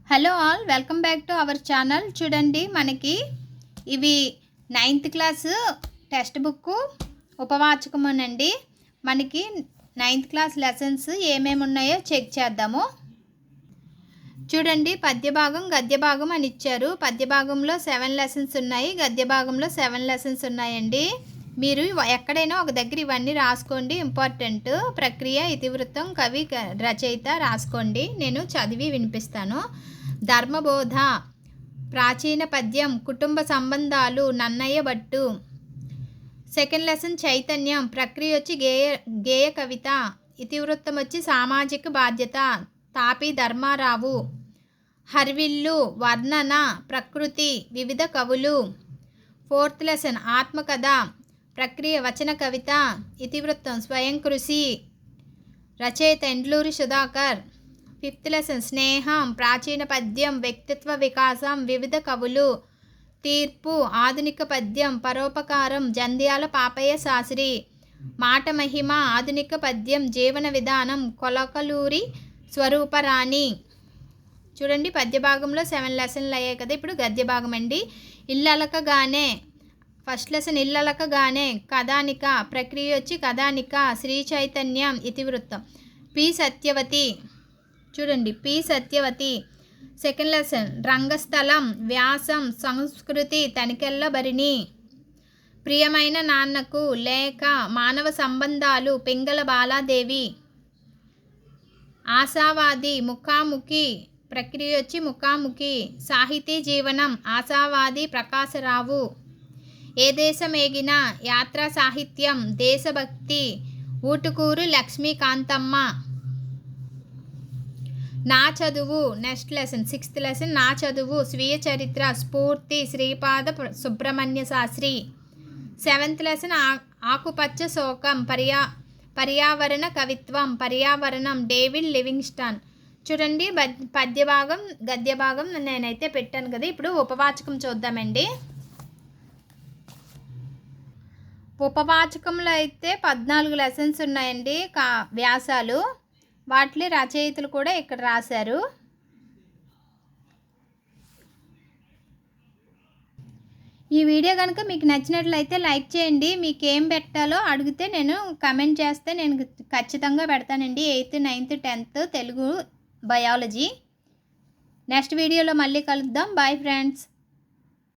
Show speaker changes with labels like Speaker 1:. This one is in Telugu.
Speaker 1: Hello all, welcome back to our channel. చూడండి, మనకి ఇవి 9th క్లాస్ టెక్స్ట్ బుక్ ఉపవాచకమనండి. మనకి 9th క్లాస్ లెసన్స్ ఏమేమి ఉన్నాయో చెక్ చేద్దాము. చూడండి, పద్య భాగం గద్య భాగం అని ఇచ్చారు. పద్య భాగంలో 7 లెసన్స్ ఉన్నాయి, గద్య భాగంలో 7 లెసన్స్ ఉన్నాయండి. మీరు ఎక్కడైనా ఒక దగ్గర ఇవన్నీ రాసుకోండి. ఇంపార్టెంట్. ప్రక్రియ, ఇతివృత్తం, కవి, రచయిత రాసుకోండి. నేను చదివి వినిపిస్తాను. ధర్మబోధ, ప్రాచీన పద్యం, కుటుంబ సంబంధాలు, నన్నయ్య భట్టు. సెకండ్ లెసన్ చైతన్యం. ప్రక్రియ వచ్చి గేయ కవిత. ఇతివృత్తం వచ్చి సామాజిక బాధ్యత, తాపి ధర్మారావు. హర్విల్లు, వర్ణన, ప్రకృతి, వివిధ కవులు. ఫోర్త్ లెసన్ ఆత్మకథ. ప్రక్రియ వచన కవిత. ఇతివృత్తం స్వయం కృషి. రచయిత ఎండ్లూరి సుధాకర్. ఫిఫ్త్ లెసన్ స్నేహం. ప్రాచీన పద్యం, వ్యక్తిత్వ వికాసం, వివిధ కవులు. తీర్పు, ఆధునిక పద్యం, పరోపకారం, జంధ్యాల పాపయ్య శాస్త్రి. మాట మహిమ, ఆధునిక పద్యం, జీవన విధానం, కొలకలూరి స్వరూపరాణి. చూడండి, పద్య భాగంలో 7 లెసన్లు అయ్యాయి కదా. ఇప్పుడు గద్య భాగం అండి. ఇల్లలకగానే. ఫస్ట్ లెసన్ ఇల్లలకగానే, కథానిక. ప్రక్రియ వచ్చి కథానిక. శ్రీ చైతన్యం. ఇతివృత్తం పి సత్యవతి. చూడండి, పి సత్యవతి. సెకండ్ లెసన్ రంగస్థలం. వ్యాసం, సంస్కృతి, తనికెళ్ళ భరిణి. ప్రియమైన నాన్నకు, లేఖ, మానవ సంబంధాలు, పింగళ బాలాదేవి. ఆశావాది, ముఖాముఖి. ప్రక్రియ వచ్చి ముఖాముఖి. సాహితీ జీవనం. ఆశావాది, ప్రకాశరావు. ఏ దేశమేగినా. యాత్రా సాహిత్యం, దేశభక్తి, ఊటుకూరు లక్ష్మీకాంతమ్మ. నా చదువు. నెక్స్ట్ లెసన్ 6th లెసన్ నా చదువు. స్వీయ చరిత్ర, స్ఫూర్తి, శ్రీపాద సుబ్రహ్మణ్య శాస్త్రి. 7th లెసన్ ఆకుపచ్చ శోకం, పర్యావరణ కవిత్వం, పర్యావరణం, డేవిడ్ లివింగ్స్టన్. చూడండి, పద్య భాగం గద్య భాగం నేనైతే పెట్టాను కదా. ఇప్పుడు ఉపవాచకం చూద్దామండి. ఉపవాచకంలో అయితే 14 లెసన్స్ ఉన్నాయండి, వ్యాసాలు. వాటిలో రచయితలు కూడా ఇక్కడ రాశారు. ఈ వీడియో కనుక మీకు నచ్చినట్లయితే లైక్ చేయండి. మీకు ఏం పెట్టాలో అడిగితే నేను కమెంట్ చేస్తే నేను ఖచ్చితంగా పెడతానండి. 8th, 9th, 10th Telugu biology. Next వీడియోలో మళ్ళీ కలుద్దాం. Bye friends.